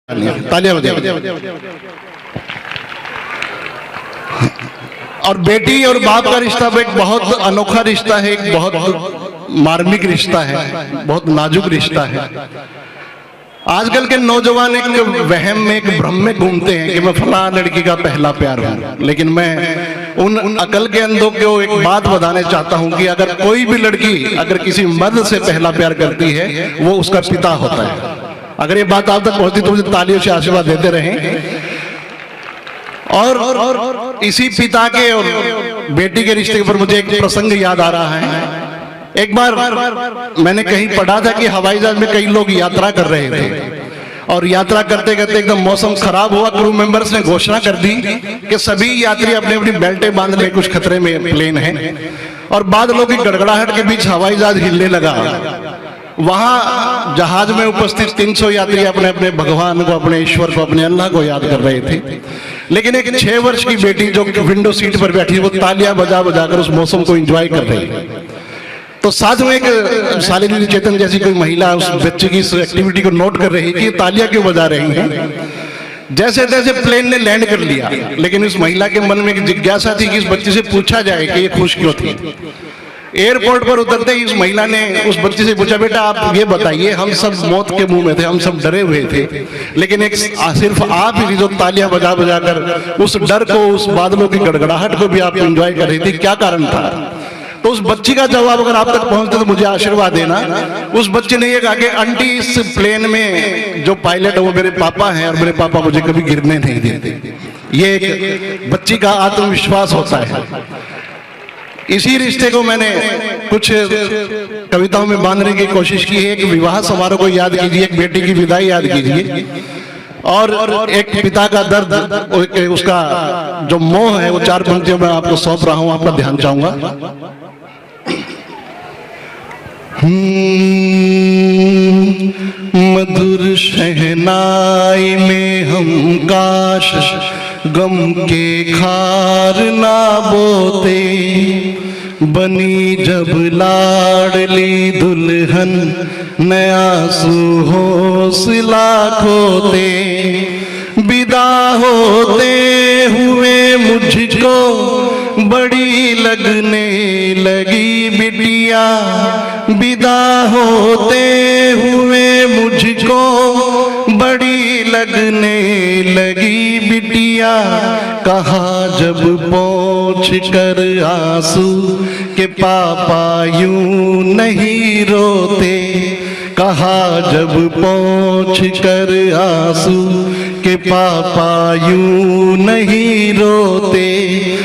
तालियां बजाइए। और बेटी और बाप का रिश्ता एक बहुत अनोखा रिश्ता है, एक बहुत मार्मिक रिश्ता है, बहुत नाजुक रिश्ता है। आजकल के नौजवान एक वहम में, एक भ्रम में घूमते हैं कि मैं फलां लड़की का पहला प्यार हूं। लेकिन मैं उन अकल के अंधों को एक बात बताने चाहता हूं कि अगर कोई भी लड़की अगर किसी मर्द से पहला प्यार करती है, वो उसका पिता होता है। अगर ये बात आप तक पहुंचती तो मुझे तालियों से आशीर्वाद देते रहें। और इसी पिता के और बेटी के रिश्ते पर मुझे एक प्रसंग याद आ रहा है। एक बार मैंने कहीं पढ़ा था कि हवाई जहाज में कई लोग यात्रा कर रहे थे और यात्रा करते करते एकदम मौसम खराब हुआ। क्रू मेंबर्स ने घोषणा कर दी कि सभी यात्री अपनी अपनी बेल्टें बांध लें, कुछ खतरे में प्लेन है। और बादलों की गड़गड़ाहट के बीच हवाई जहाज हिलने लगा। वहां जहाज में उपस्थित 300 यात्री अपने अपने भगवान को, अपने ईश्वर को, अपने अल्लाह को याद कर रहे थे। लेकिन एक 6 वर्ष की बेटी जो विंडो सीट पर बैठी, वो तालियां बजा बजाकर उस मौसम को एंजॉय कर रही है। तो साथ में एक शालिनी चेतन जैसी कोई महिला उस बच्चे की इस एक्टिविटी को नोट कर रही कि तालियां क्यों बजा रही हैं। जैसे तैसे प्लेन ने लैंड कर लिया, लेकिन उस महिला के मन में एक जिज्ञासा थी कि इस बच्चे से पूछा जाए कि ये खुश क्यों थी। एयरपोर्ट पर उतरते ही उस महिला ने उस बच्चे से पूछा, बेटा आप ये बताइए, हम सब मौत के मुंह में थे, हम सब डरे हुए थे, लेकिन एक सिर्फ आप ही जो तालियां बजा बजा कर उस डर को, उस बादलों की गड़गड़ाहट को भी आप एंजॉय कर रही थी, क्या कारण था। तो उस बच्ची का जवाब अगर आप तक पहुंचते तो मुझे आशीर्वाद देना। उस बच्चे ने ये कहा कि आंटी, इस प्लेन में जो पायलट है वो मेरे पापा हैं और मेरे पापा मुझे कभी गिरने नहीं देते। ये एक बच्ची का आत्मविश्वास होता है। इसी रिश्ते को मैंने कुछ कविताओं में बांधने की कोशिश की है। एक विवाह समारोह को याद कीजिए, एक बेटी की विदाई याद कीजिए, और एक पिता का दर्द, उसका जो मोह है, वो 4 पंक्तियों में आपको सौंप रहा हूं, आपका ध्यान चाहूंगा। मधुर शहनाई में हम काश गम के खार ना बोते, बनी जब लाडली दुल्हन नया सुहौसला खोते। विदा होते हुए मुझको बड़ी लगने लगी बिटिया, विदा होते हुए मुझको बड़ी लगने लगी बिटिया। कहा जब पहुंच कर आंसू के पापा यूं नहीं रोते, कहा जब पहुंच कर आंसू के पापा यूं नहीं रोते।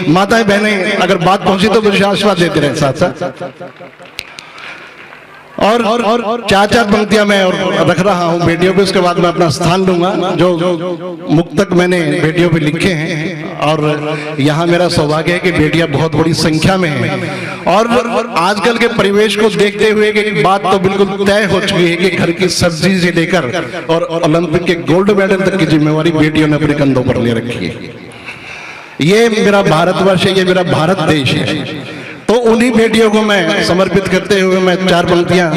माताएं बहनें अगर बात पहुंची तो मुझे आशीर्वाद देते रहे साथ साथ। और 4 पंक्तियां मैं और रख रहा हूं बेटियों पे, उसके बाद मैं अपना स्थान लूंगा। जो मुक्तक मैंने बेटियों पे लिखे हैं, और यहाँ मेरा सौभाग्य है कि बेटियां बहुत बड़ी संख्या में हैं। और आजकल के परिवेश को देखते हुए एक बात तो बिल्कुल तय हो चुकी है कि घर की सब्जी से लेकर और ओलंपिक के गोल्ड मेडल तक की जिम्मेवारी बेटियों ने अपने कंधों पर ले रखी है। ये मेरा भारतवर्ष है, ये मेरा भारत देश है। तो उन्हीं बेटियों को मैं समर्पित करते हुए मैं 4 पंक्तियां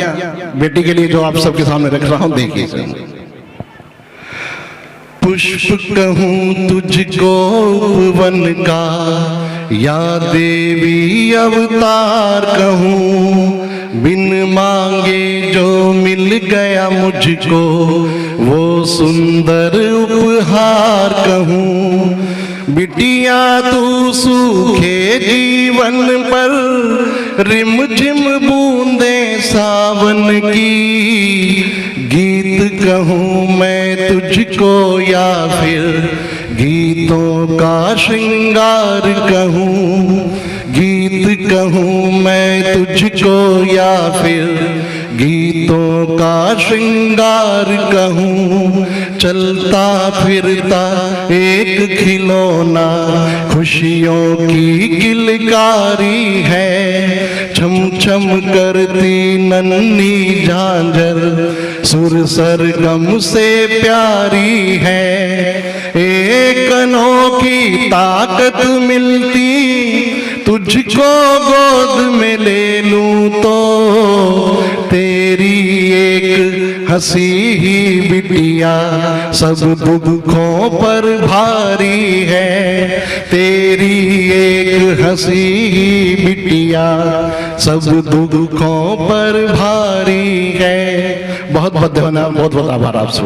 बेटी के लिए जो आप सबके सामने रख रहा हूं, देखिए। पुष्प कहूं तुझको वन का, या देवी अवतार कहूं, बिन मांगे जो मिल गया मुझको वो सुंदर उपहार कहूं। बिटिया तू सूखे जीवन पर रिमझिम बूंदे सावन की, गीत कहूँ मैं तुझको या फिर गीतों का श्रृंगार कहूँ। गीत कहूँ मैं तुझको या फिर गीतों का श्रृंगार कहूँ। चलता फिरता एक खिलौना खुशियों की किलकारी है, छम छम करती नन्ही झांझर सुर सरगम से प्यारी है। एक अनोखी ताकत मिलती तुझको गोद में ले लूं तो, तेरी एक हंसी ही बिटिया सब दुखों पर भारी है, तेरी एक हंसी ही बिटिया सब दुखों पर भारी है। बहुत बहुत धन्यवाद, बहुत बहुत आभार आपसे।